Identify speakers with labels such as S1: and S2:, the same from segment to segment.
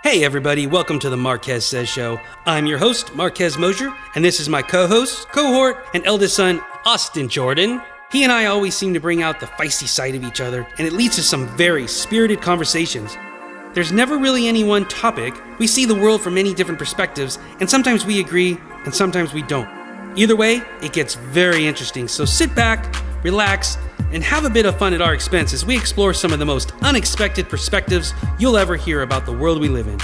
S1: Hey everybody, welcome to the Marquez Says Show. I'm your host, Marquez Mosier, and this is my co-host, cohort, and eldest son, Austin Jordan. He and I always seem to bring out the feisty side of each other, and it leads to some very spirited conversations. There's never really any one topic. We see the world from many different perspectives, and sometimes we agree, and sometimes we don't. Either way, it gets very interesting, so sit back, relax, and have a bit of fun at our expense as we explore some of the most unexpected perspectives you'll ever hear about the world we live in.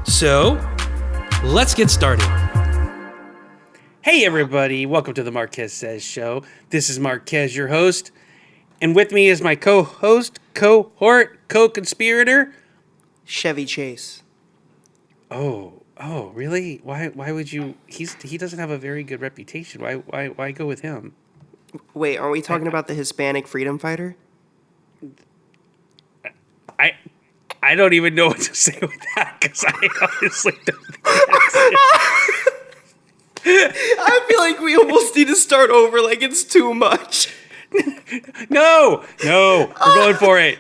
S1: So, let's get started. Hey everybody, welcome to the Marquez Says Show. This is Marquez, your host, and with me is my co-host, cohort, co-conspirator,
S2: Chevy Chase.
S1: Oh, really? Why would you? He doesn't have a very good reputation. Why go with him?
S2: Wait, are we talking about the Hispanic freedom fighter?
S1: I don't even know what to say with that because I honestly don't think
S2: I feel like we almost need to start over, like it's too much.
S1: No, we're going for it.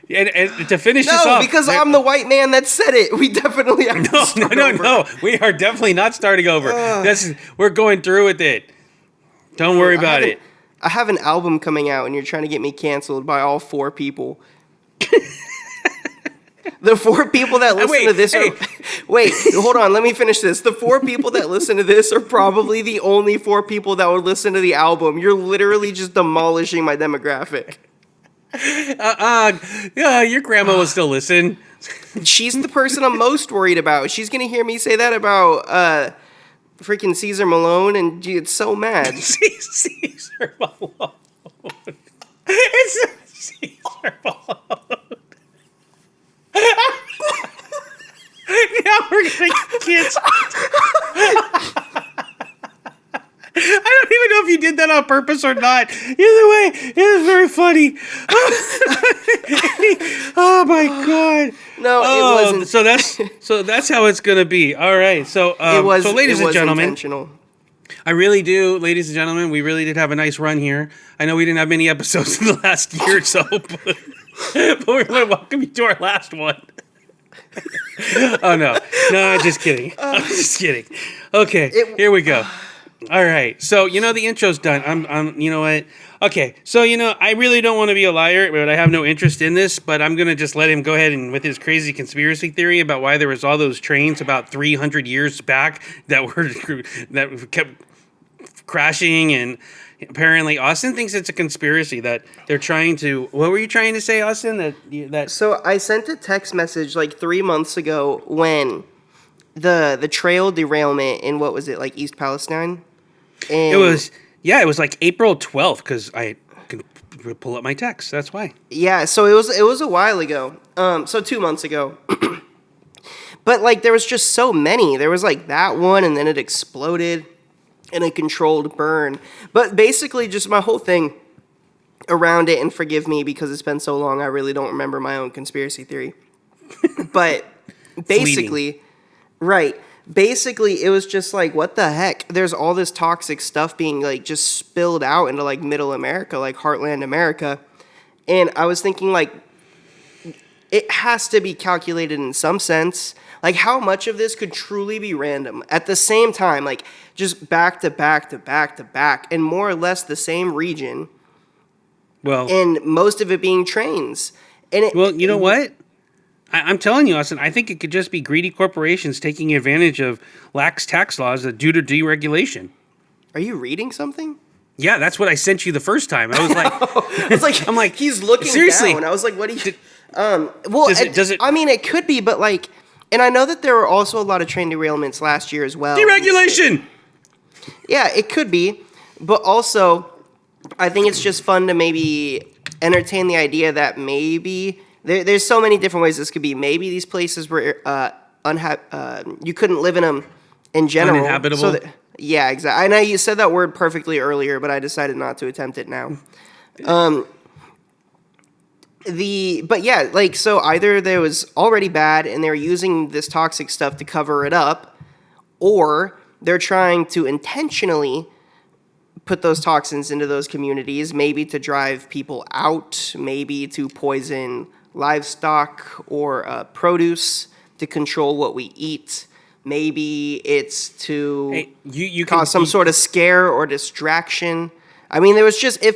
S1: And to finish this off.
S2: No, because I'm the white man that said it. We definitely have to start over.
S1: No. We are definitely not starting over. We're going through with it. Don't worry about it.
S2: I have an album coming out, and you're trying to get me canceled by all four people. The four people that listen to this Wait, hold on, let me finish this. The four people that listen to this are probably the only four people that would listen to the album. You're literally just demolishing my demographic.
S1: Your grandma will still listen.
S2: She's the person I'm most worried about. She's going to hear me say that about freaking Caesar Malone, and she gets so mad.
S1: Caesar Malone. It's Caesar Malone. Now we're gonna get. I don't even know if you did that on purpose or not. Either way, it is very funny. Oh my god!
S2: No, it wasn't.
S1: So that's how it's gonna be. All right. So ladies and gentlemen,
S2: intentional.
S1: I really do, ladies and gentlemen. We really did have a nice run here. I know we didn't have many episodes in the last year or so, but we want to welcome you to our last one. Oh no, just kidding. I'm just kidding. Okay, here we go. All right, so the intro's done. I'm. You know what? Okay, so I really don't want to be a liar, but I have no interest in this. But I'm gonna just let him go ahead and with his crazy conspiracy theory about why there was all those trains about 300 years back that kept crashing, and apparently Austin thinks it's a conspiracy that they're trying to. What were you trying to say, Austin?
S2: So I sent a text message like 3 months ago when the trail derailment in what was it, like East Palestine? And
S1: it was like April 12th because I can pull up my text. That's why.
S2: Yeah, so it was a while ago. So 2 months ago. But like there was just so many. There was like that one, and then it exploded in a controlled burn. But basically just my whole thing around it, and forgive me because it's been so long, I really don't remember my own conspiracy theory. But basically, right. Basically, it was just like, what the heck? There's all this toxic stuff being like just spilled out into like middle America, like heartland America. And I was thinking like, it has to be calculated in some sense. Like how much of this could truly be random at the same time, like just back to back to back to back, and more or less the same region.
S1: Well,
S2: and most of it being trains. And
S1: you know what? I'm telling you, Austin, I think it could just be greedy corporations taking advantage of lax tax laws due to deregulation.
S2: Are you reading something?
S1: Yeah, that's what I sent you the first time. I was like,
S2: I'm like, he's looking
S1: seriously
S2: down. I was like, what do you?
S1: Does it?
S2: I mean, it could be, but like, and I know that there were also a lot of train derailments last year as well.
S1: Deregulation.
S2: Yeah, it could be, but also, I think it's just fun to maybe entertain the idea that maybe. There's so many different ways this could be. Maybe these places were you couldn't live in them in general.
S1: Uninhabitable?
S2: Yeah, exactly. I know you said that word perfectly earlier, but I decided not to attempt it now. But yeah, like, so either there was already bad and they're using this toxic stuff to cover it up, or they're trying to intentionally put those toxins into those communities, maybe to drive people out, maybe to poison livestock or produce to control what we eat. Maybe it's to
S1: you
S2: cause some sort of scare or distraction. I mean, there was just, and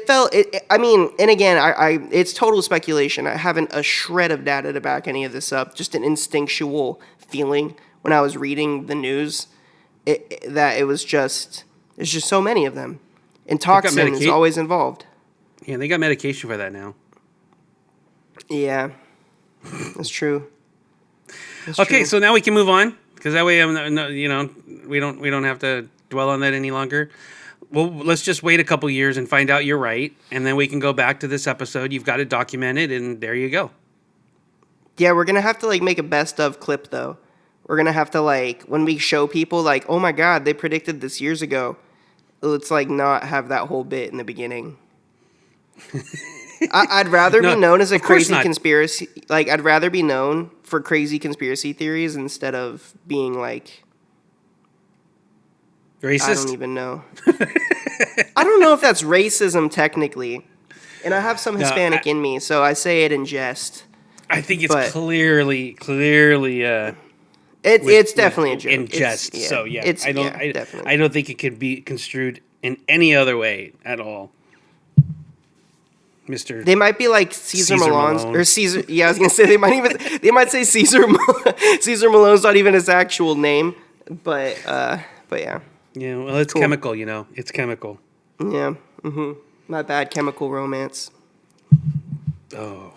S2: again, it's total speculation. I haven't a shred of data to back any of this up, just an instinctual feeling when I was reading the news that there's just so many of them. And toxin is always involved.
S1: Yeah, they got medication for that now.
S2: Yeah, that's true.
S1: Okay, so now we can move on, because that way, we don't have to dwell on that any longer. Well, let's just wait a couple years and find out you're right, and then we can go back to this episode. You've got it documented, and there you go.
S2: Yeah, we're gonna have to make a best of clip though. We're gonna have to when we show people oh my god, they predicted this years ago. Let's not have that whole bit in the beginning. I'd rather be known as a crazy conspiracy. I'd rather be known for crazy conspiracy theories instead of being
S1: racist?
S2: I don't even know. I don't know if that's racism technically. And I have some Hispanic in me, so I say it in jest.
S1: I think it's clearly
S2: it's definitely a joke.
S1: In jest.
S2: Definitely.
S1: I don't think it could be construed in any other way at all. Mr.
S2: They might be Caesar Malone's or Caesar. Yeah, I was gonna say they might say Caesar Malone's not even his actual name, but yeah.
S1: Yeah, well, it's cool. Chemical, it's chemical.
S2: Yeah. Mm-hmm. My bad, Chemical Romance.
S1: Oh,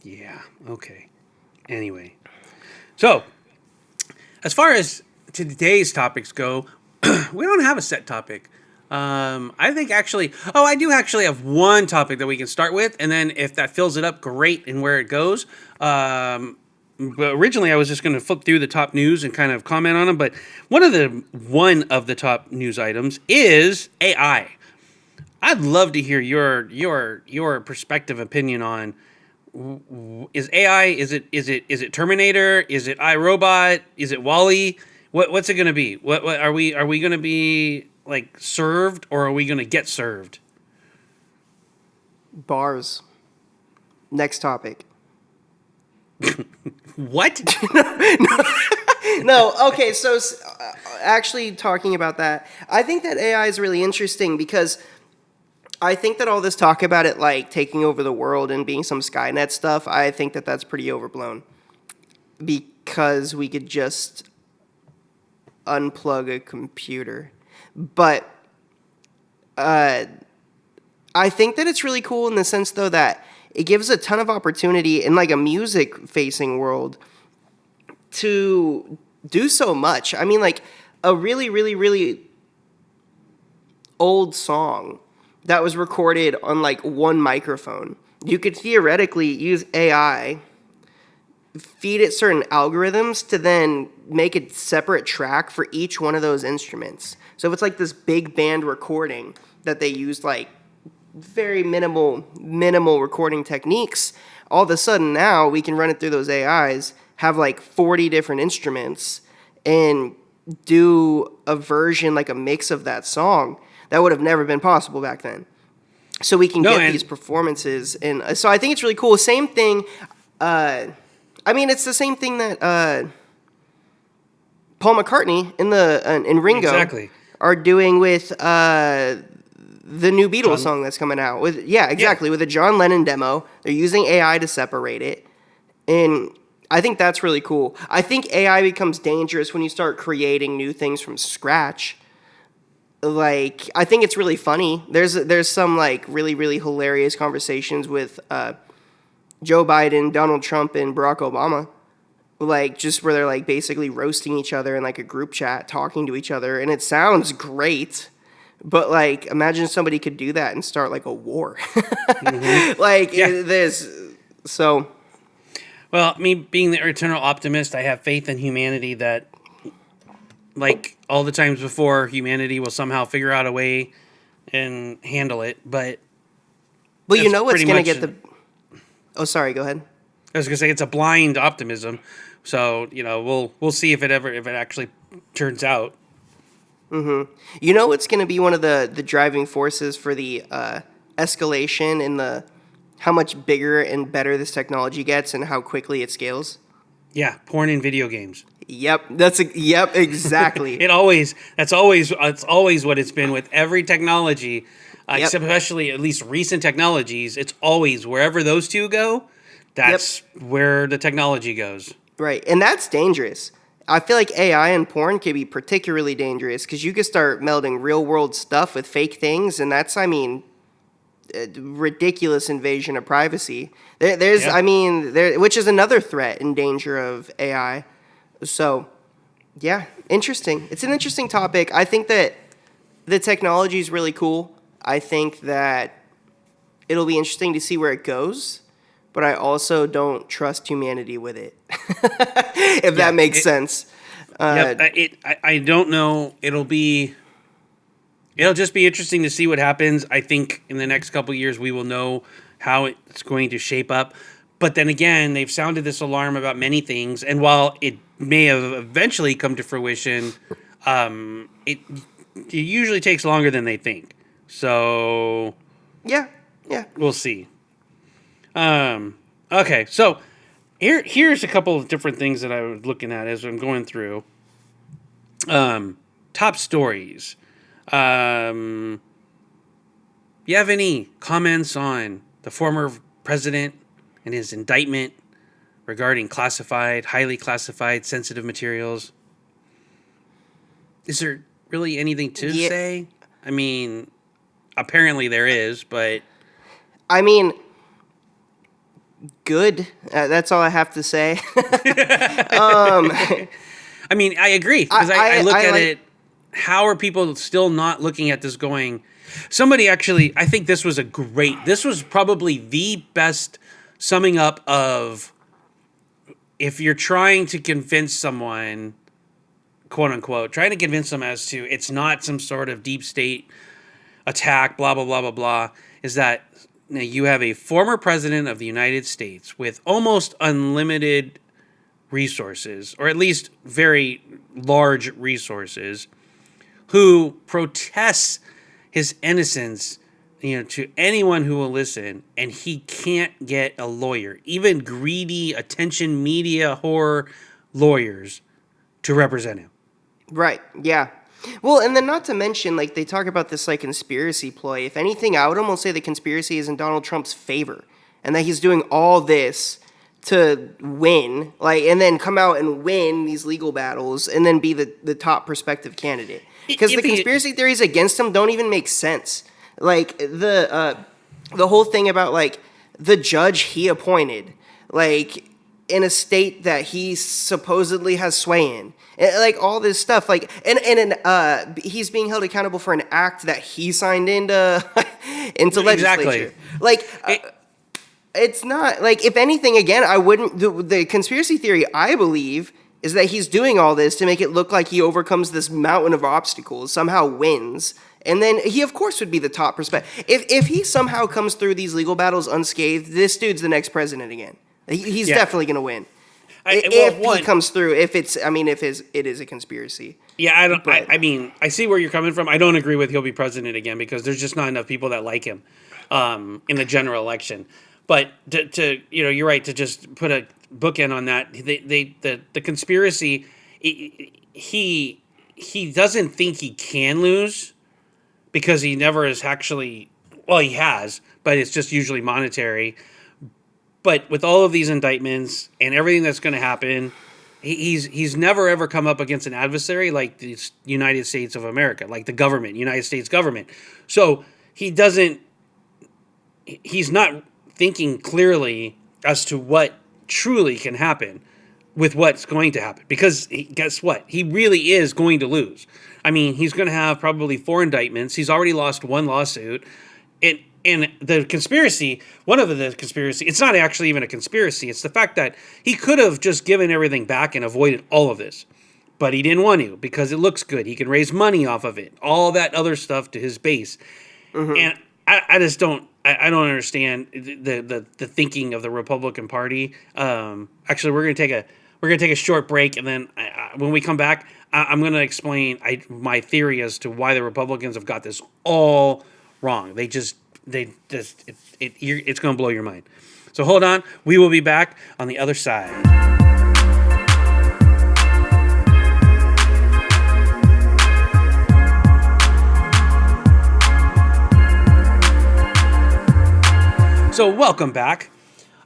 S1: yeah. Okay. Anyway, so as far as today's topics go, we don't have a set topic. I think I do actually have one topic that we can start with, and then if that fills it up, great, and where it goes. But originally I was just going to flip through the top news and kind of comment on them, but one of the top news items is AI. I'd love to hear your perspective, opinion on is AI, is it Terminator, is it iRobot, is it WALL-E? What's it going to be? What are we going to be served, or are we going to get served?
S2: Bars. Next topic.
S1: What?
S2: No, okay, so actually talking about that, I think that AI is really interesting because I think that all this talk about it taking over the world and being some Skynet stuff, I think that that's pretty overblown because we could just unplug a computer. But I think that it's really cool in the sense, though, that it gives a ton of opportunity in a music-facing world to do so much. I mean, a really, really, really old song that was recorded on one microphone. You could theoretically use AI, feed it certain algorithms to then make a separate track for each one of those instruments. So if it's this big band recording that they used very minimal recording techniques, all of a sudden now we can run it through those AIs, have 40 different instruments, and do a version, a mix of that song that would have never been possible back then. So we can get these performances. And so I think it's really cool. Same thing. It's the same thing that Paul McCartney and Ringo are doing with the new Beatles song that's coming out. With a John Lennon demo. They're using AI to separate it. And I think that's really cool. I think AI becomes dangerous when you start creating new things from scratch. I think it's really funny. There's some really, really hilarious conversations with Joe Biden, Donald Trump, and Barack Obama. Just where they're basically roasting each other in a group chat, talking to each other, and it sounds great. But imagine somebody could do that and start a war. Mm-hmm. There's so.
S1: Well, me being the eternal optimist, I have faith in humanity that, all the times before, humanity will somehow figure out a way and handle it. But
S2: well, you know what's going to get the. Oh, sorry. Go ahead.
S1: I was going to say it's a blind optimism, so we'll see if it actually turns out.
S2: Mm-hmm. You know what's going to be one of the driving forces for the escalation in the how much bigger and better this technology gets and how quickly it scales?
S1: Yeah, porn and video games.
S2: Yep, exactly.
S1: It's always what it's been with every technology,
S2: Yep.
S1: especially at least recent technologies. It's always wherever those two go, that's where the technology goes.
S2: Right, and that's dangerous. I feel like AI and porn can be particularly dangerous because you could start melding real world stuff with fake things, and that's, I mean, a ridiculous invasion of privacy. Which is another threat and danger of AI. So, yeah, interesting. It's an interesting topic. I think that the technology is really cool. I think that it'll be interesting to see where it goes, but I also don't trust humanity with it, if that makes sense.
S1: I don't know. It'll just be interesting to see what happens. I think in the next couple of years we will know how it's going to shape up. But then again, they've sounded this alarm about many things, and while it may have eventually come to fruition, it usually takes longer than they think. So
S2: Yeah.
S1: we'll see. Okay, so here's a couple of different things that I was looking at as I'm going through. Top stories. You have any comments on the former president and his indictment regarding highly classified, sensitive materials? Is there really anything to say? I mean, apparently there is, but...
S2: I mean, good. That's all I have to say.
S1: I mean, I agree, because I look at it, how are people still not looking at this going... Somebody actually, I think this was probably the best summing up of, if you're trying to convince someone, quote unquote, trying to convince them as to it's not some sort of deep state attack, blah, blah, blah, blah, blah, is that you have a former president of the United States with almost unlimited resources, or at least very large resources, who protests his innocence, to anyone who will listen, and he can't get a lawyer, even greedy attention media whore lawyers, to represent him.
S2: Right, yeah. Well, and then not to mention, like, they talk about this, like, conspiracy ploy. If anything, I would almost say the conspiracy is in Donald Trump's favor, and that he's doing all this to win, and then come out and win these legal battles, and then be the top prospective candidate. Because the conspiracy theories against him don't even make sense. Like, the whole thing about, like, the judge he appointed, like, in a state that he supposedly has sway in. Like, all this stuff. Like, and he's being held accountable for an act that he signed into legislature.
S1: Exactly.
S2: Like, it's not, like, if anything, again, I wouldn't, the conspiracy theory, I believe, is that he's doing all this to make it look like he overcomes this mountain of obstacles, somehow wins, and then he, of course, would be the top prospect. If he somehow comes through these legal battles unscathed, this dude's the next president again. He's definitely going to win. He comes through, if it is a conspiracy.
S1: Yeah, I see where you're coming from. I don't agree with he'll be president again, because there's just not enough people that like him in the general election. But you're right, to just put a bookend on that. The conspiracy, he doesn't think he can lose, because he never has actually. Well, he has, but it's just usually monetary. But with all of these indictments and everything that's going to happen, he's never ever come up against an adversary like the United States of America, like the government, United States government. So he's not thinking clearly as to what truly can happen with what's going to happen. Because guess what? He really is going to lose. I mean, he's going to have probably 4 indictments. He's already lost 1 lawsuit. And the conspiracy, it's not actually even a conspiracy. It's the fact that he could have just given everything back and avoided all of this. But he didn't want to, because it looks good. He can raise money off of it. All that other stuff to his base. Mm-hmm. And I just don't understand the thinking of the Republican Party. Actually, we're gonna take a short break, and then when we come back, I'm gonna explain my theory as to why the Republicans have got this all wrong. They just it's going to blow your mind. So hold on. We will be back on the other side. So welcome back.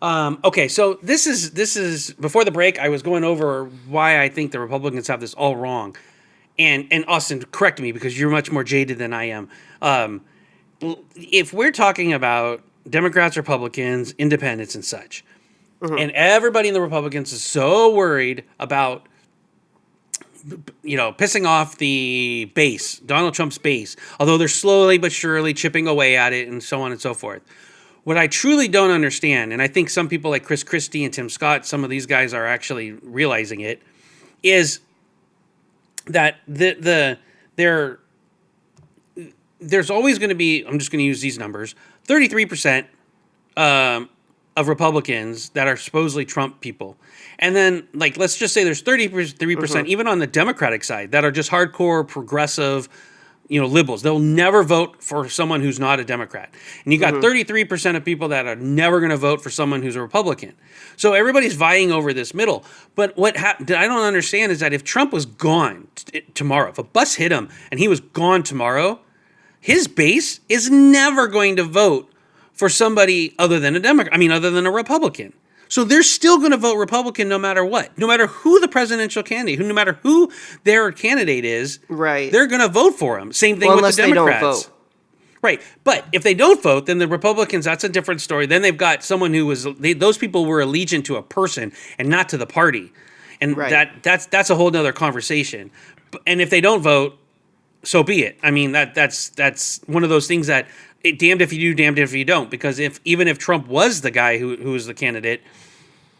S1: Okay, so this is before the break. I was going over why I think the Republicans have this all wrong, and Austin, correct me because you're much more jaded than I am. If we're talking about Democrats, Republicans, independents, and such, and everybody in the Republicans is so worried about pissing off the base, Donald Trump's base, although they're slowly but surely chipping away at it, and so on and so forth. What I truly don't understand, and I think some people like Chris Christie and Tim Scott, some of these guys are actually realizing it, is that there's always going to be, I'm just going to use these numbers, 33% of Republicans that are supposedly Trump people. And then, let's just say there's 33%, even on the Democratic side, that are just hardcore progressive, liberals. They'll never vote for someone who's not a Democrat. And you got 33% of people that are never going to vote for someone who's a Republican. So everybody's vying over this middle. But what I don't understand is that if Trump was gone tomorrow, if a bus hit him and he was gone tomorrow, his base is never going to vote for somebody other than a Democrat. I mean, other than a Republican. So they're still going to vote Republican no matter what. No matter who the presidential candidate, no matter who their candidate is,
S2: right?
S1: They're going to vote for him. Same thing with the Democrats.
S2: Unless they don't vote.
S1: Right. But if they don't vote, then the Republicans, that's a different story. Then they've got someone who those people were allegiant to a person and not to the party. And that's a whole nother conversation. And if they don't vote, so be it. I mean, that's one of those things that damned if you do, damned if you don't. Because even if Trump was the guy who was the candidate,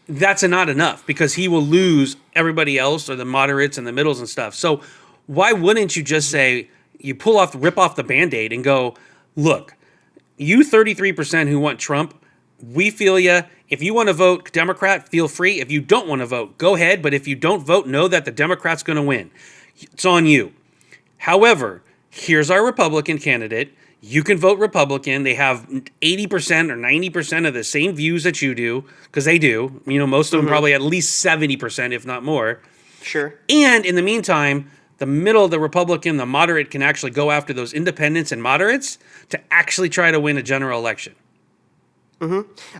S1: that's not enough because he will lose everybody else or the moderates and the middles and stuff. So why wouldn't you just say, you rip off the Band-Aid and go, look, you 33% who want Trump, we feel you. If you want to vote Democrat, feel free. If you don't want to vote, go ahead. But if you don't vote, know that the Democrat's going to win. It's on you. However, here's our Republican candidate. You can vote Republican. They have 80% or 90% of the same views that you do, because they do. Most of them probably at least 70%, if not more.
S2: Sure.
S1: And in the meantime, the middle, the Republican, the moderate can actually go after those independents and moderates to actually try to win a general election.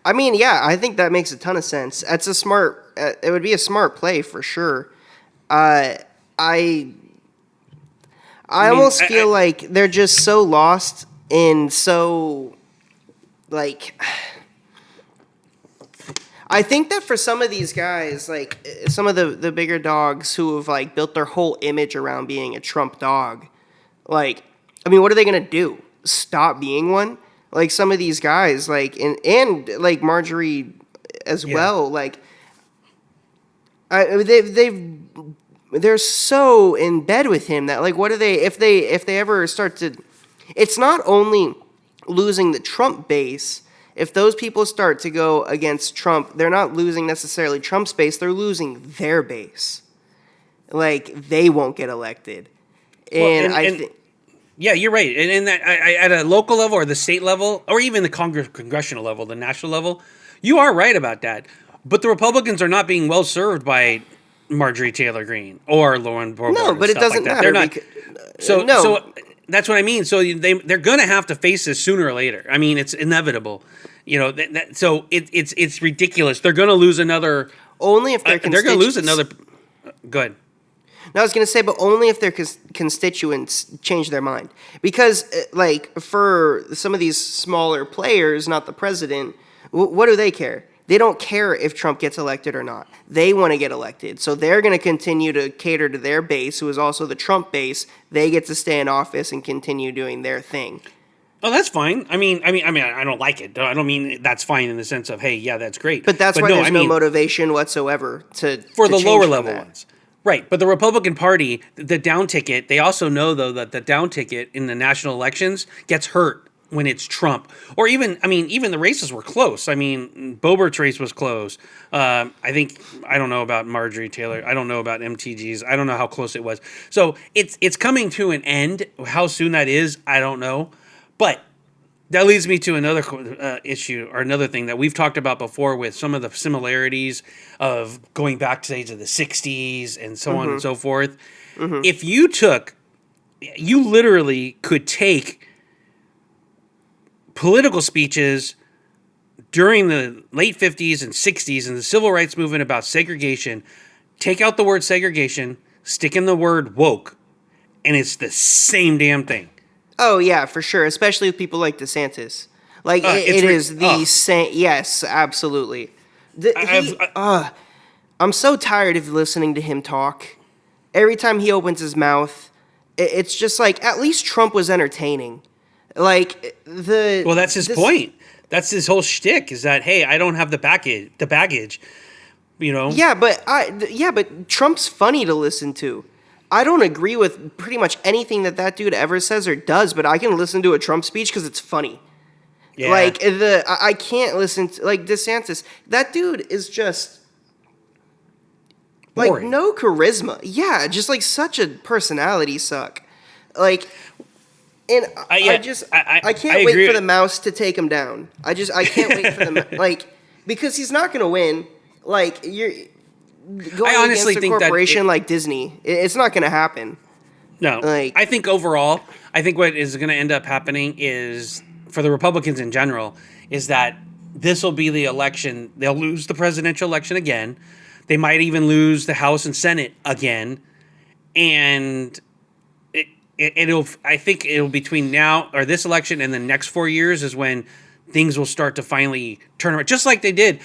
S2: I mean, yeah, I think that makes a ton of sense. It's it would be a smart play for sure. I almost feel like they're just so lost in I think that for some of these guys, some of the bigger dogs who have built their whole image around being a Trump dog, what are they going to do? Stop being one? Some of these guys, and Marjorie as well, they're so in bed with him that what do they if they ever start to, it's not only losing the Trump base. If those people start to go against Trump, they're not losing necessarily Trump's base, they're losing their base. They won't get elected.
S1: Yeah, you're right. And that at a local level or the state level or even the congressional level, the national level, you are right about that. But the Republicans are not being well served by Marjorie Taylor Greene or Lauren Boebert.
S2: No, but it doesn't matter.
S1: They're not. So that's what I mean. So they're going to have to face this sooner or later. I mean, it's inevitable. So it's ridiculous. They're going to lose another.
S2: Only if they're
S1: going to lose another. Good.
S2: No, I was going to say, but only if their constituents change their mind. Because, for some of these smaller players, not the president, what do they care? They don't care if Trump gets elected or not. They want to get elected. So they're going to continue to cater to their base, who is also the Trump base. They get to stay in office and continue doing their thing.
S1: Oh, that's fine. I mean, I don't like it. I don't mean that's fine in the sense of, hey, yeah, that's great.
S2: But why there's no motivation whatsoever
S1: for the lower level ones. Right, but the Republican Party, the down ticket, they also know, though, that the down ticket in the national elections gets hurt when it's Trump. Or even the races were close. I mean, Boebert's race was close. I don't know about Marjorie Taylor. I don't know about MTG's. I don't know how close it was. So it's coming to an end. How soon that is, I don't know. But That leads me to another issue or another thing that we've talked about before with some of the similarities of going back to the age of the 60s and so on and so forth. If you literally could take political speeches during the late 50s and 60s and the civil rights movement about segregation, take out the word segregation, stick in the word woke, and it's the same damn thing.
S2: Oh, yeah, for sure. Especially with people like DeSantis. Like, it is the same. Yes, absolutely. I'm so tired of listening to him talk. Every time he opens his mouth, it's just like, at least Trump was entertaining. Like,
S1: Well, that's his point. That's his whole shtick, is that, hey, I don't have the baggage, you know?
S2: Yeah, but Trump's funny to listen to. I don't agree with pretty much anything that dude ever says or does, but I can listen to a Trump speech because it's funny. Yeah. Like, I can't listen to, like, DeSantis. That dude is just, boring. Like, no charisma. Yeah, just, like, such a personality suck. Like, and I can't wait for the mouse to take him down. I can't wait for the, like, because he's not going to win. Like, I honestly think a corporation like Disney, it's not going to happen.
S1: No, like, I think overall, what is going to end up happening is, for the Republicans in general, is that this will be the election. They'll lose the presidential election again. They might even lose the House and Senate again. And I think it'll between now or this election and the next 4 years is when things will start to finally turn around, just like they did.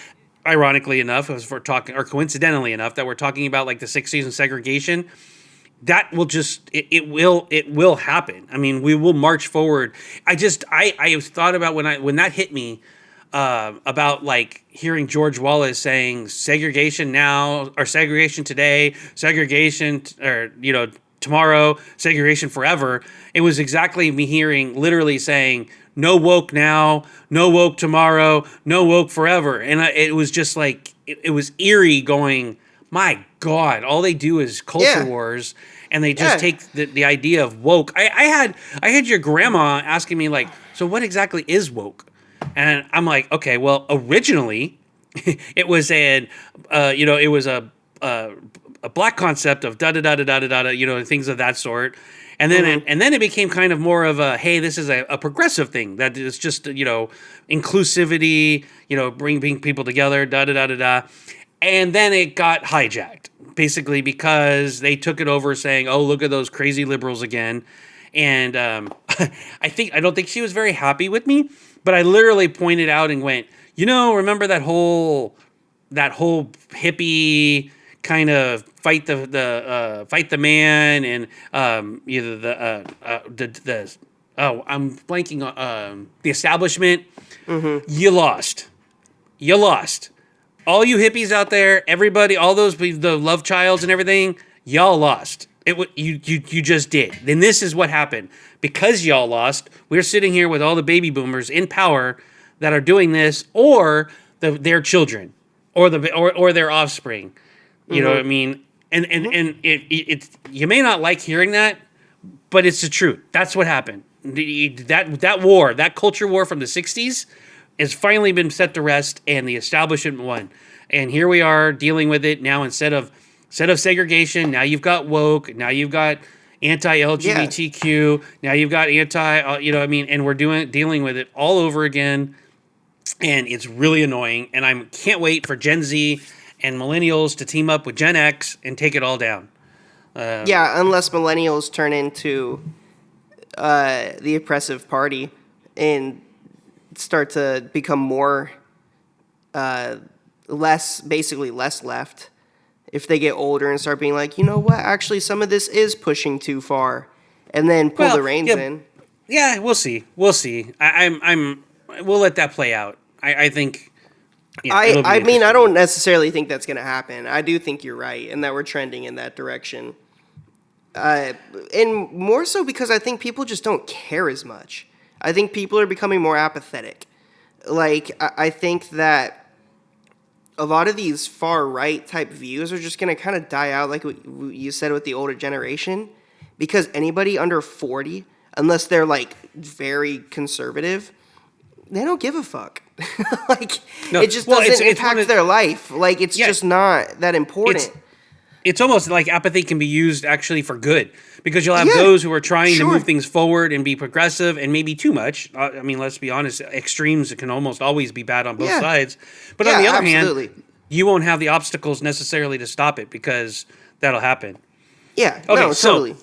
S1: Ironically enough, as we're talking, or coincidentally enough, that we're talking about like the 60s and segregation, that will just it will happen. I mean, we will march forward. I thought about when that hit me about like hearing George Wallace saying segregation now or segregation today, segregation or tomorrow, segregation forever. It was exactly me literally saying, no woke now, no woke tomorrow, no woke forever. And it was just like, it was eerie going, my God, all they do is culture wars. And they just take the idea of woke. I had your grandma asking me like, so what exactly is woke? And I'm like, okay, well, originally it was a black concept of da-da-da-da-da-da-da, things of that sort. And then and then it became kind of more of a, hey, this is a progressive thing that is just, inclusivity, bringing people together, da-da-da-da-da. And then it got hijacked, basically because they took it over saying, oh, look at those crazy liberals again. And I don't think she was very happy with me, but I literally pointed out and went, remember that whole hippie kind of fight the man and either I'm blanking on the establishment. Mm-hmm. You lost. All you hippies out there, everybody, all those the love childs and everything, y'all lost. You just did. Then this is what happened. Because y'all lost, we're sitting here with all the baby boomers in power that are doing this, or their children, or their offspring. You know what I mean? And it's you may not like hearing that, but it's the truth. That's what happened. That war, that culture war from the 60s, has finally been set to rest, and the establishment won. And here we are dealing with it now. Instead of segregation, now you've got woke. Now you've got anti-LGBTQ. Now you've got and we're dealing with it all over again, and it's really annoying. And I can't wait for Gen Z and millennials to team up with Gen X and take it all down.
S2: Unless millennials turn into the oppressive party and start to become more less left. If they get older and start being like, you know what, actually some of this is pushing too far, and then pull the reins in.
S1: Yeah, we'll see. We'll let that play out. I think.
S2: I mean, I don't necessarily think that's going to happen. I do think you're right, and that we're trending in that direction. And more so because I think people just don't care as much. I think people are becoming more apathetic. Like, I think that a lot of these far-right type views are just going to kind of die out, like what you said with the older generation, because anybody under 40, unless they're, like, very conservative, they don't give a fuck. Like,
S1: No,
S2: it just
S1: well,
S2: doesn't
S1: it's one
S2: impact
S1: of-
S2: their life. Like, it's
S1: Yeah.
S2: just not that important.
S1: It's almost like apathy can be used actually for good, because you'll have
S2: Yeah,
S1: those who are trying to
S2: sure.
S1: move things forward and be progressive, and maybe too much. I mean, let's be honest, extremes can almost always be bad on both
S2: Yeah.
S1: sides. But on
S2: Yeah,
S1: the other
S2: absolutely.
S1: hand, you won't have the obstacles necessarily to stop it, because that'll happen.
S2: Yeah,
S1: Okay,
S2: no,
S1: so
S2: totally.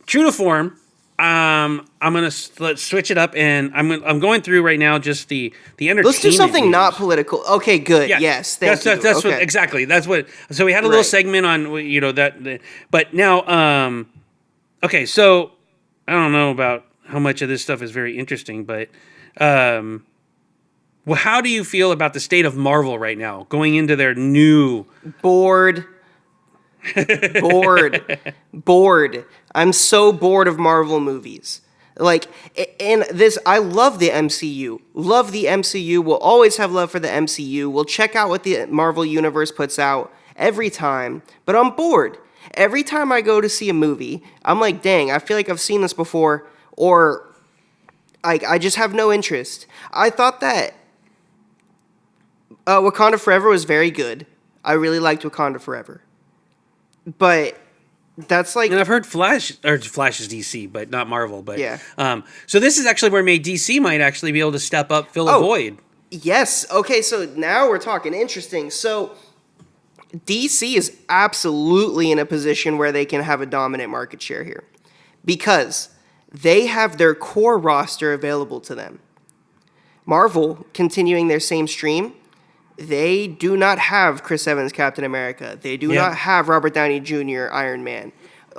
S1: true to form, I'm gonna let's switch it up, and I'm going through right now just the entertainment.
S2: Let's do something
S1: news.
S2: not political. Okay, good.
S1: Yeah,
S2: Yes, thank
S1: that's
S2: you.
S1: that's
S2: okay.
S1: what exactly. That's what. So we had a little
S2: Right.
S1: segment on but now okay. So I don't know about how much of this stuff is very interesting, but well, how do you feel about the state of Marvel right now, going into their new?
S2: Bored. Bored. I'm so bored of Marvel movies. Like, and this, I love the MCU. Love the MCU. We'll always have love for the MCU. We'll check out what the Marvel Universe puts out every time. But I'm bored. Every time I go to see a movie, I'm like, dang, I feel like I've seen this before, or I just have no interest. I thought that Wakanda Forever was very good. I really liked Wakanda Forever. But that's like,
S1: And I've heard Flash is DC, but not Marvel. But
S2: Yeah.
S1: So this is actually where maybe DC might actually be able to step up, fill a void.
S2: yes. Okay, so now we're talking interesting. So DC is absolutely in a position where they can have a dominant market share here because they have their core roster available to them. Marvel, continuing their same stream, they do not have Chris Evans Captain America. They do not have Robert Downey Jr. Iron Man.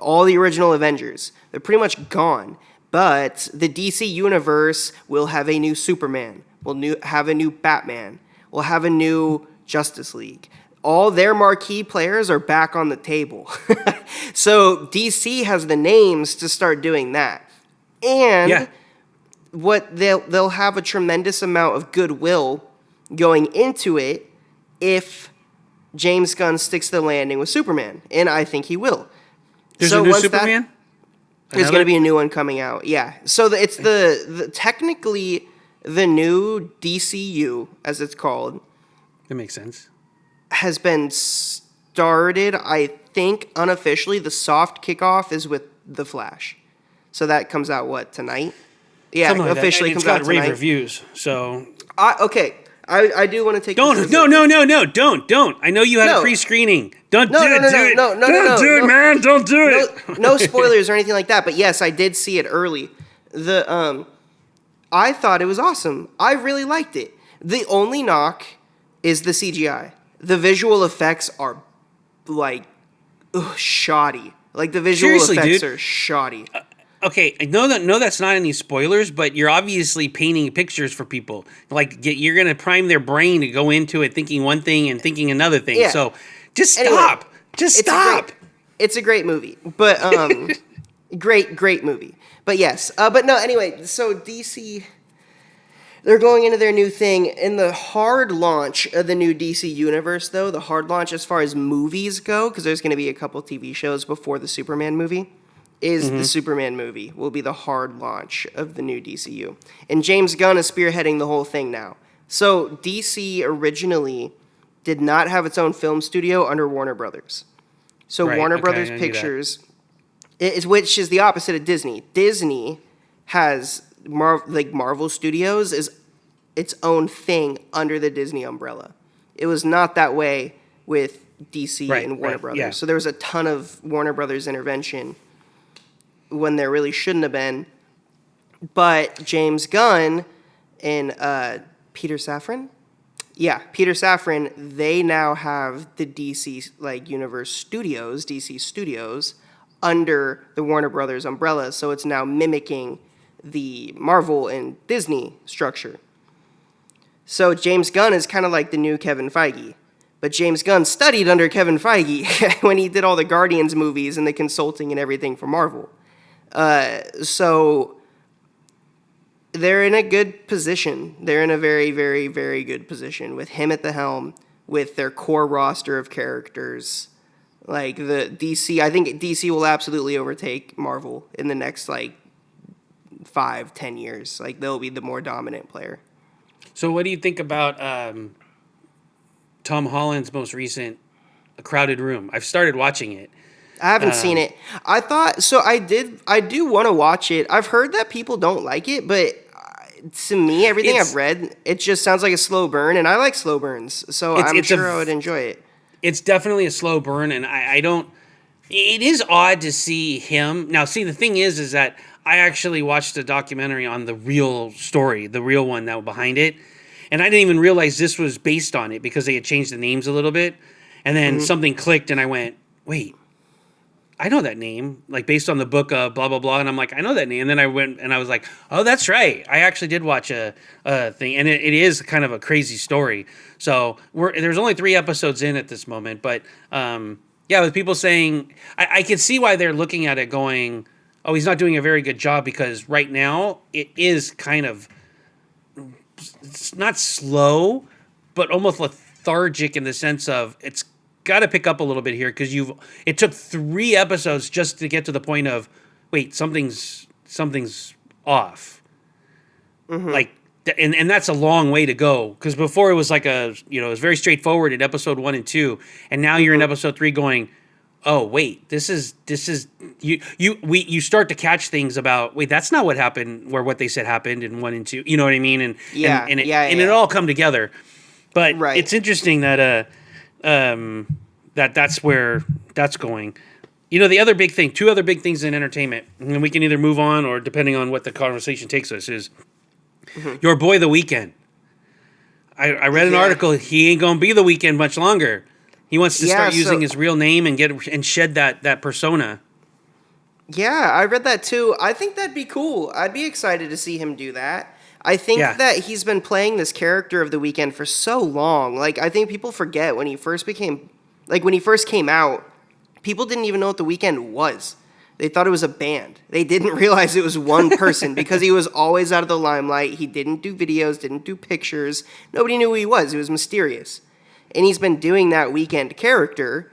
S2: All the original Avengers. They're pretty much gone. But the DC universe will have a new Superman. Will have a new Batman. Will have a new Justice League. All their marquee players are back on the table. So DC has the names to start doing that. And what they'll have a tremendous amount of goodwill going into it if James Gunn sticks the landing with Superman, and I think he will.
S1: There's
S2: so
S1: a new
S2: once
S1: Superman?
S2: There's going to be a new one coming out, yeah. So it's the technically the new DCU, as it's called,
S1: That makes sense.
S2: has been started, I think, unofficially. The soft kickoff is with The Flash. So that comes out, tonight? Yeah,
S1: Something like
S2: officially
S1: that. And
S2: comes out
S1: it's got rave
S2: tonight.
S1: reviews, so...
S2: Okay, I do want to take
S1: Don't.
S2: this as
S1: No.
S2: a-
S1: Don't. I know you had a
S2: No.
S1: pre-screening. Don't do
S2: No,
S1: it.
S2: no,
S1: Do
S2: no,
S1: it.
S2: no, no,
S1: Don't
S2: no,
S1: do it,
S2: no.
S1: man. Don't do it.
S2: No spoilers or anything like that, but yes, I did see it early. I thought it was awesome. I really liked it. The only knock is the CGI. The visual effects are like shoddy. Like the visual
S1: Seriously,
S2: effects
S1: dude.
S2: are shoddy.
S1: Okay, I know that's not any spoilers, but you're obviously painting pictures for people. Like you're gonna prime their brain to go into it thinking one thing and thinking another thing.
S2: Yeah.
S1: So just
S2: Anyway,
S1: stop. Just stop.
S2: It's a great movie, but great movie. But yes, but no. Anyway, so DC, they're going into their new thing. In the hard launch of the new DC universe, though, the hard launch as far as movies go, because there's going to be a couple TV shows before the Superman movie, is the Superman movie will be the hard launch of the new DCU. And James Gunn is spearheading the whole thing now. So DC originally did not have its own film studio under Warner Brothers. So
S1: Right,
S2: Warner
S1: okay,
S2: Brothers
S1: I knew that.
S2: Pictures, which is the opposite of Disney. Disney has Marvel Studios is its own thing under the Disney umbrella. It was not that way with DC and Warner Brothers.
S1: yeah.
S2: So there was a ton of Warner Brothers intervention when there really shouldn't have been. But James Gunn and Peter Safran, Peter Safran, they now have the DC universe studios, DC Studios, under the Warner Brothers umbrella. So it's now mimicking the Marvel and Disney structure. So James Gunn is kind of like the new Kevin Feige. But James Gunn studied under Kevin Feige when he did all the Guardians movies and the consulting and everything for Marvel. So they're in a good position. They're in a very, very, very good position with him at the helm, with their core roster of characters. Like the DC, I think DC will absolutely overtake Marvel in the next 5-10 years. Like they'll be the more dominant player.
S1: So what do you think about Tom Holland's most recent A Crowded Room? I've started watching it.
S2: I haven't seen it. I thought so. I do want to watch it. I've heard that people don't like it, but to me, everything I've read, it just sounds like a slow burn, and I like slow burns, so I'm sure I would enjoy it.
S1: It's definitely a slow burn, and I don't. It is odd to see him now. See, the thing is that I actually watched a documentary on the real story, the real one that was behind it, and I didn't even realize this was based on it because they had changed the names a little bit, and then something clicked, and I went, "Wait, I know that name, like based on the book of blah blah blah," and I'm like, "I know that name," and then I went and I was like, "Oh, that's right, I actually did watch a thing," and it is kind of a crazy story. So there's only 3 episodes in at this moment, but yeah, with people saying, I can see why they're looking at it going, oh, he's not doing a very good job, because right now it is kind of, it's not slow, but almost lethargic in the sense of it's got to pick up a little bit here, because it took 3 episodes just to get to the point of, wait, something's off. Like, and that's a long way to go, because before it was like it was very straightforward in episode 1 and 2, and now you're in episode 3 going, oh wait, this is you start to catch things about, wait, that's not what happened, where what they said happened in 1 and 2, you know what I mean, and it all come together. But it's interesting that that's where that's going. The other big thing, 2 other big things in entertainment, and we can either move on or depending on what the conversation takes us, is your boy The Weeknd. I read an article. He ain't gonna be The Weeknd much longer. He wants to start using his real name and shed that persona.
S2: Yeah, I read that too. I think that'd be cool. I'd be excited to see him do that. I think that he's been playing this character of The Weeknd for so long. Like, I think people forget when he first came out, people didn't even know what The Weeknd was. They thought it was a band. They didn't realize it was one person because he was always out of the limelight. He didn't do videos, didn't do pictures. Nobody knew who he was. He was mysterious. And he's been doing that Weeknd character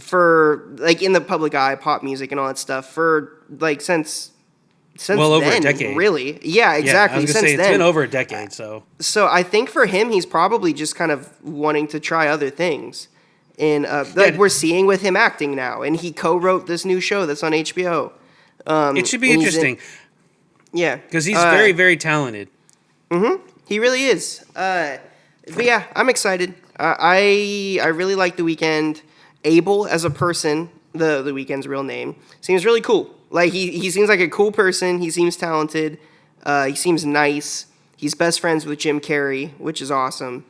S2: for, like, in the public eye, pop music and all that stuff for, like, since well over a decade. Really. Yeah, exactly.
S1: I was gonna say, it's been over a decade, so.
S2: So I think for him, he's probably just kind of wanting to try other things. And we're seeing with him acting now, and he co-wrote this new show that's on HBO.
S1: It should be interesting. Because he's very, very talented.
S2: He really is. But yeah, I'm excited. I really like The Weeknd. Abel as a person, the Weeknd's real name, seems really cool. Like, he seems like a cool person. He seems talented. He seems nice. He's best friends with Jim Carrey, which is awesome.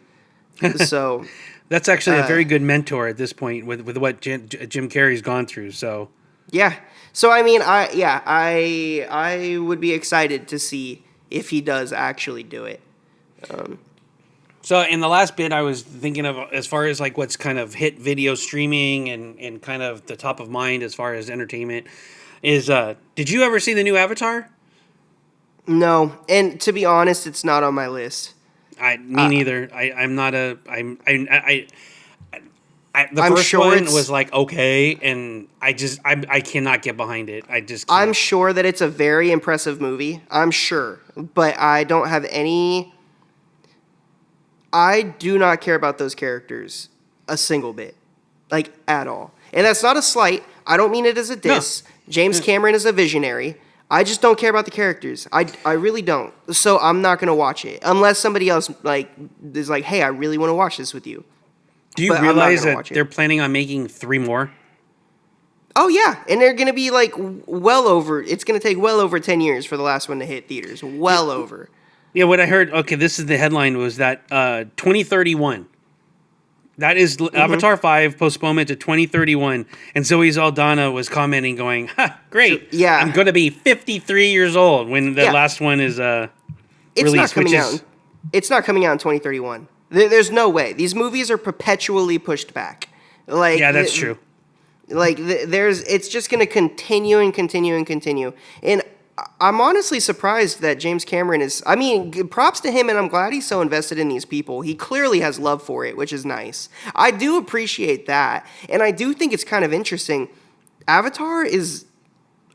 S2: So.
S1: That's actually a very good mentor at this point with what Jim Carrey's gone through. So
S2: yeah. So I mean, I would be excited to see if he does actually do it.
S1: So in the last bit, I was thinking of, as far as like what's kind of hit video streaming and kind of the top of mind as far as entertainment is. Did you ever see the new Avatar?
S2: No, and to be honest, it's not on my list.
S1: Me neither. I'm not a. The first one was like okay, and I cannot get behind it. I just can't.
S2: I'm sure that it's a very impressive movie. I'm sure, but I don't have any. I do not care about those characters a single bit, like at all. And that's not a slight. I don't mean it as a diss. No. James Cameron is a visionary. I just don't care about the characters. I really don't. So I'm not going to watch it unless somebody else is like, hey, I really want to watch this with you.
S1: Do you realize that they're planning on making 3 more?
S2: Oh, yeah. And they're going to be like it's going to take well over 10 years for the last one to hit theaters. Well over.
S1: Yeah, what I heard, okay, this is the headline, was that 2031. That is Avatar 5 postponement to 2031. And Zoe Saldana was commenting going, ha, great.
S2: Yeah.
S1: I'm going to be 53 years old when the last one is released.
S2: It's not coming out in 2031. There's no way. These movies are perpetually pushed back. Like,
S1: yeah, that's true.
S2: Like, it's just going to continue and continue and continue. And I'm honestly surprised that James Cameron is. I mean, props to him, and I'm glad he's so invested in these people. He clearly has love for it, which is nice. I do appreciate that, and I do think it's kind of interesting. Avatar is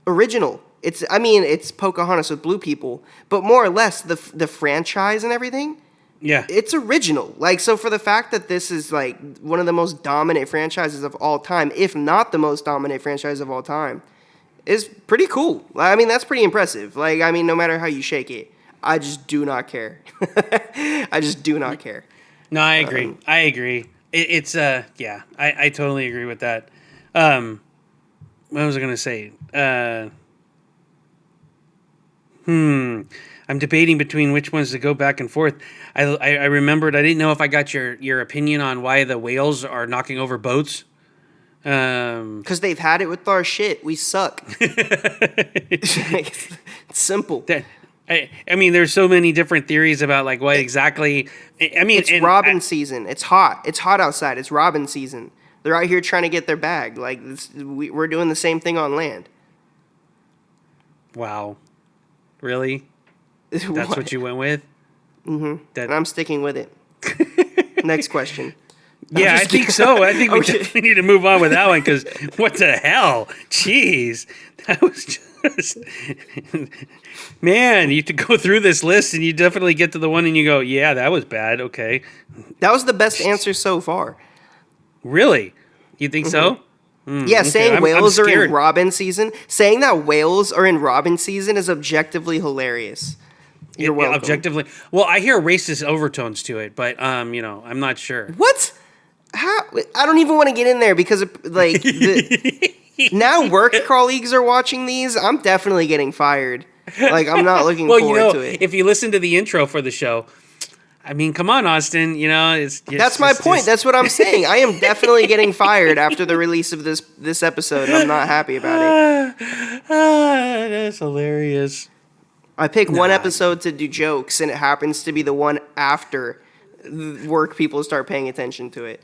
S2: original. It's Pocahontas with blue people, but more or less the franchise and everything
S1: Yeah.
S2: It's original. Like, so for the fact that this is like one of the most dominant franchises of all time, if not the most dominant franchise of all time, is pretty cool. I mean, that's pretty impressive. Like, I mean, no matter how you shake it, I just do not care. I just do not care.
S1: No, I agree. I agree. It's yeah, I totally agree with that. What was I gonna say? I'm debating between which ones to go back and forth. I remembered. I didn't know if I got your opinion on why the whales are knocking over boats.
S2: Because they've had it with our shit. We suck. It's simple.
S1: I mean, there's so many different theories about like what exactly. I mean,
S2: it's robin season. It's hot. It's hot outside. It's robin season. They're out here trying to get their bag. Like we're doing the same thing on land.
S1: Wow, really? That's what you went with?
S2: Mm-hmm. And I'm sticking with it. Next question.
S1: Yeah, I think so. I think we definitely need to move on with that one because what the hell? Jeez, that was just man. You have to go through this list and you definitely get to the one and you go, yeah, that was bad. Okay,
S2: that was the best answer so far.
S1: Really? You think so?
S2: Yeah, okay. Saying whales are in robin season. Saying that whales are in robin season is objectively hilarious. You're welcome.
S1: Objectively, well, I hear racist overtones to it, but I'm not sure.
S2: What? How? I don't even want to get in there because like now work colleagues are watching these. I'm definitely getting fired. Like I'm not looking forward to it.
S1: If you listen to the intro for the show, I mean, come on, Austin. That's
S2: my point. That's what I'm saying. I am definitely getting fired after the release of this episode. And I'm not happy about it.
S1: That's hilarious.
S2: I pick one episode to do jokes, and it happens to be the one after work people start paying attention to it.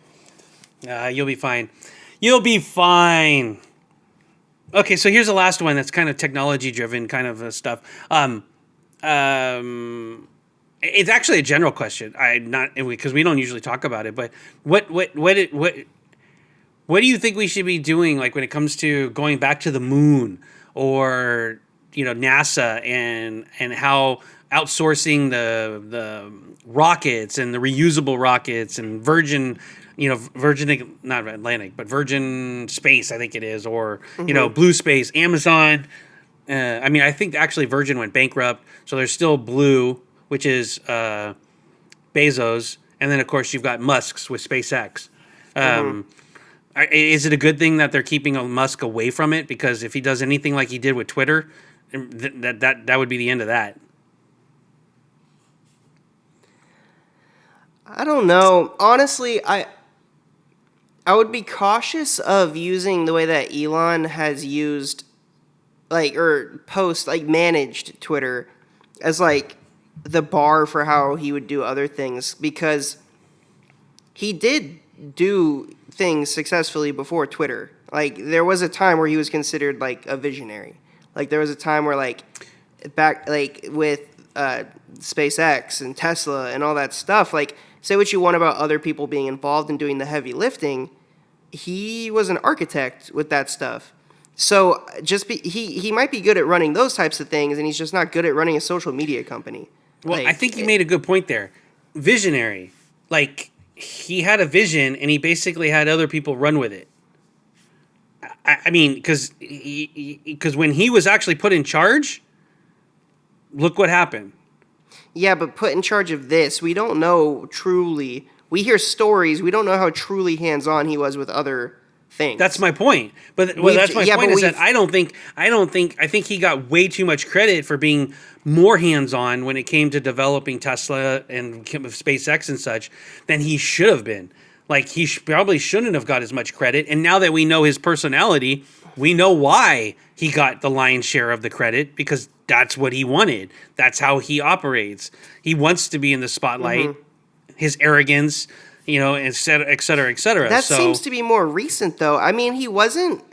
S1: You'll be fine. You'll be fine. Okay, so here's the last one that's kind of technology-driven kind of stuff. It's actually a general question. Because we don't usually talk about it. But what do you think we should be doing, like when it comes to going back to the moon or NASA and how outsourcing the rockets and the reusable rockets and Virgin not Atlantic but Virgin Space I think it is or Blue Space, Amazon. I think actually Virgin went bankrupt, so there's still Blue, which is Bezos, and then of course you've got Musk's with SpaceX. Is it a good thing that they're keeping Musk away from it? Because if he does anything like he did with Twitter, that would be the end of that.
S2: I don't know. Honestly, I would be cautious of using the way that Elon has used, managed Twitter as the bar for how he would do other things, because he did do things successfully before Twitter. There was a time where he was considered a visionary. There was a time where back with SpaceX and Tesla and all that stuff, say what you want about other people being involved in doing the heavy lifting, he was an architect with that stuff. So he might be good at running those types of things, and he's just not good at running a social media company.
S1: Well, I think you made a good point there. Visionary. He had a vision, and he basically had other people run with it. I mean, because when he was actually put in charge, look what happened.
S2: Yeah, but put in charge of this, we don't know truly. We hear stories. We don't know how truly hands-on he was with other things. That's my point. I think he got way too much credit for being more hands-on when it came to developing Tesla and SpaceX and such than he should have been. He probably shouldn't have got as much credit. And now that we know his personality, we know why he got the lion's share of the credit, because that's what he wanted. That's how he operates. He wants to be in the spotlight. Mm-hmm. His arrogance, et cetera, et cetera, et cetera. That seems to be more recent, though. I mean, he wasn't.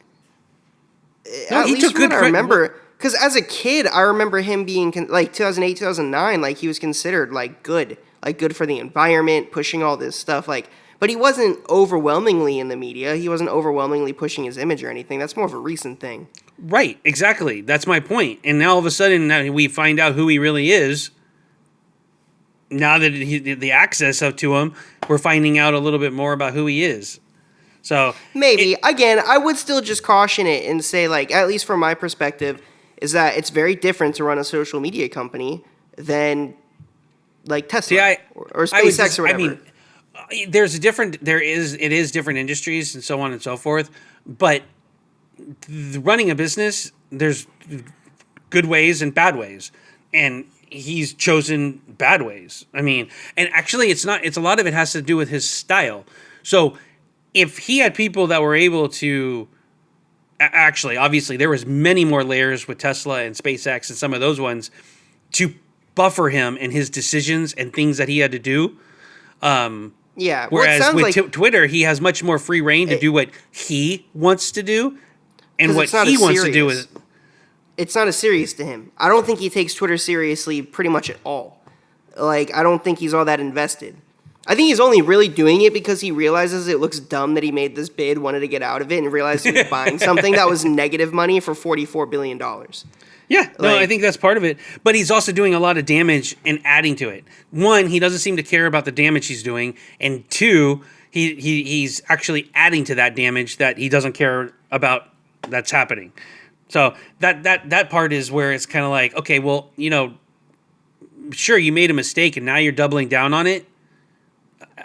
S2: No, he took good credit. I remember, because as a kid, I remember him being 2008, 2009. He was considered good, good for the environment, pushing all this stuff. But he wasn't overwhelmingly in the media. He wasn't overwhelmingly pushing his image or anything. That's more of a recent thing.
S1: Right, exactly. That's my point. And now all of a sudden, now we find out who he really is. now that the access up to him, we're finding out a little bit more about who he is. So
S2: maybe again, I would still just caution it and say, like, at least from my perspective, is that it's very different to run a social media company than like Tesla or SpaceX or whatever. I
S1: mean, it is different industries and so on and so forth, but running a business, there's good ways and bad ways, and he's chosen bad ways. I mean, and actually it's a lot of it has to do with his style. So if he had people that were able to actually, obviously there was many more layers with Tesla and SpaceX and some of those ones to buffer him in his decisions and things that he had to do.
S2: Yeah.
S1: Whereas with Twitter, he has much more free reign to do what he wants to do, and what he wants to do is.
S2: It's not as serious to him. I don't think he takes Twitter seriously pretty much at all. Like, I don't think he's all that invested. I think he's only really doing it because he realizes it looks dumb that he made this bid, wanted to get out of it, and realized he was buying something that was negative money for $44 billion.
S1: Yeah, no, I think that's part of it. But he's also doing a lot of damage and adding to it. One, he doesn't seem to care about the damage he's doing. And two, he's actually adding to that damage that he doesn't care about that's happening. So that part is where it's kind of like, okay, well, sure, you made a mistake and now you're doubling down on it.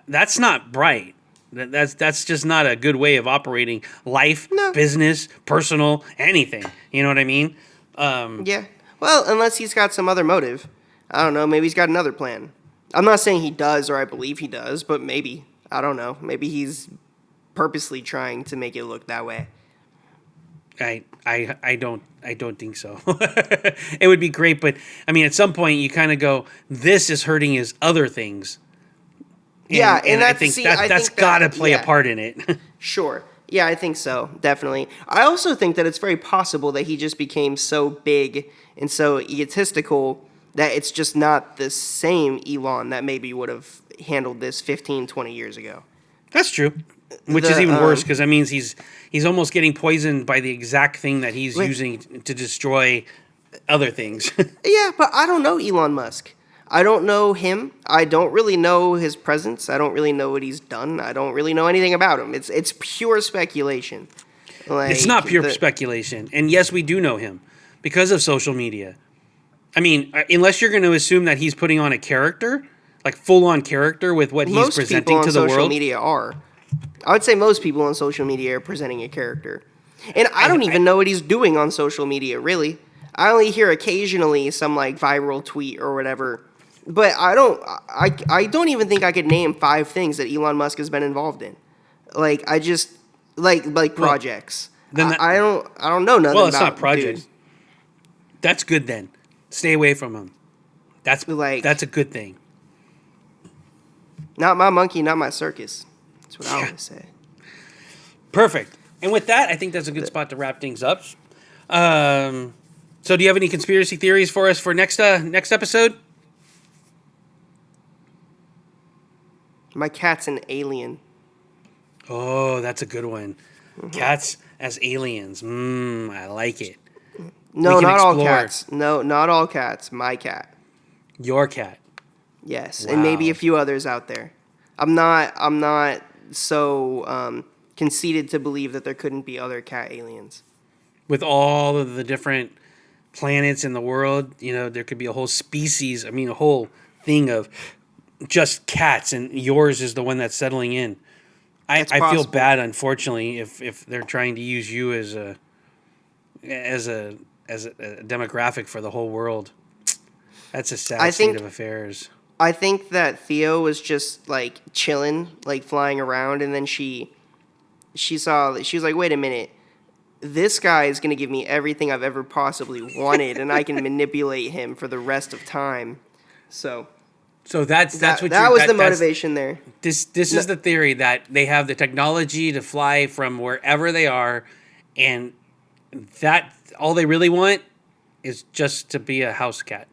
S1: That's not right. That's just not a good way of operating life, business, personal, anything. You know what I mean?
S2: Yeah. Well, unless he's got some other motive. I don't know. Maybe he's got another plan. I'm not saying he does or I believe he does, but maybe. I don't know. Maybe he's purposely trying to make it look that way.
S1: I don't think so. It would be great, but I mean, at some point you kind of go, this is hurting his other things. And I think that's got to play a part in it.
S2: Sure. Yeah, I think so. Definitely. I also think that it's very possible that he just became so big and so egotistical that it's just not the same Elon that maybe would have handled this 15, 20 years ago.
S1: That's true. Which is even worse because that means he's almost getting poisoned by the exact thing that he's using to destroy other things.
S2: Yeah, but I don't know Elon Musk. I don't know him. I don't really know his presence. I don't really know what he's done. I don't really know anything about him. It's pure speculation.
S1: It's not pure speculation. And yes, we do know him because of social media. I mean, unless you're going to assume that he's putting on a character, like full-on character with what he's presenting to the world.
S2: Most people on social media are. I would say most people on social media are presenting a character. And I don't even know what he's doing on social media, really. I only hear occasionally some like viral tweet or whatever. But I don't even think I could name 5 things that Elon Musk has been involved in. Like I just like projects. I don't know nothing about.
S1: Well, it's not projects. Dude. That's good then. Stay away from him. That's a good thing.
S2: Not my monkey, not my circus. That's what I always say.
S1: Perfect. And with that, I think that's a good spot to wrap things up. So do you have any conspiracy theories for us for next episode?
S2: My cat's an alien.
S1: Oh, that's a good one. Mm-hmm. Cats as aliens. I like it.
S2: No, not all cats. No, not all cats. My cat.
S1: Your cat.
S2: Yes, wow. And maybe a few others out there. I'm not so conceited to believe that there couldn't be other cat aliens.
S1: With all of the different planets in the world, there could be a whole species. I mean, a whole thing of just cats, and yours is the one that's settling in. I feel bad, unfortunately, if they're trying to use you as a demographic for the whole world. That's a sad state of affairs.
S2: I think that Theo was just like chilling, like flying around, and then she was like, wait a minute, this guy is going to give me everything I've ever possibly wanted, and I can manipulate him for the rest of time. So that was the motivation there.
S1: This is the theory that they have the technology to fly from wherever they are, and that all they really want is just to be a house cat.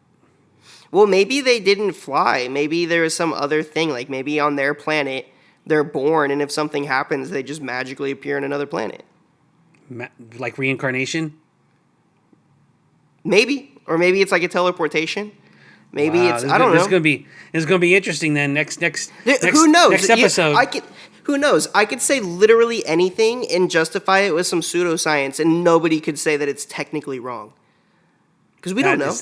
S2: Well, maybe they didn't fly. Maybe there is some other thing. Like maybe on their planet, they're born, and if something happens, they just magically appear on another planet.
S1: Like reincarnation?
S2: Maybe. Or maybe it's like a teleportation. Maybe
S1: Wow,
S2: it's I don't know.
S1: This is gonna be interesting then. Next
S2: Who knows?
S1: next episode.
S2: Who knows? I could say literally anything and justify it with some pseudoscience, and nobody could say that it's technically wrong. Because we don't know.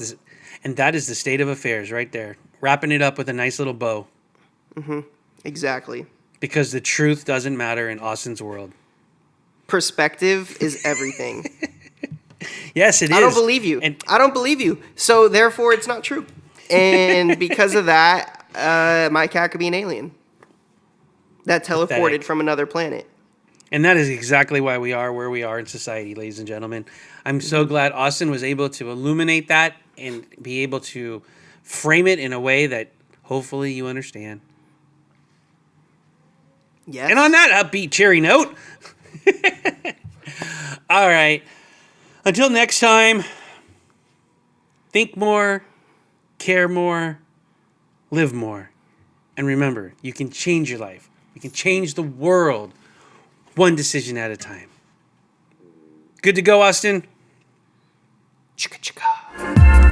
S1: And that is the state of affairs right there. Wrapping it up with a nice little bow.
S2: Exactly.
S1: Because the truth doesn't matter in Austin's world.
S2: Perspective is everything.
S1: Yes, it is.
S2: I don't believe you. I don't believe you. So therefore, it's not true. And because of that, my cat could be an alien that teleported from another planet.
S1: And that is exactly why we are where we are in society, ladies and gentlemen. I'm so glad Austin was able to illuminate that and be able to frame it in a way that hopefully you understand.
S2: Yes.
S1: And on that upbeat, cheery note, all right. Until next time, think more, care more, live more. And remember, you can change your life. You can change the world one decision at a time. Good to go, Austin.
S2: Chicka chicka.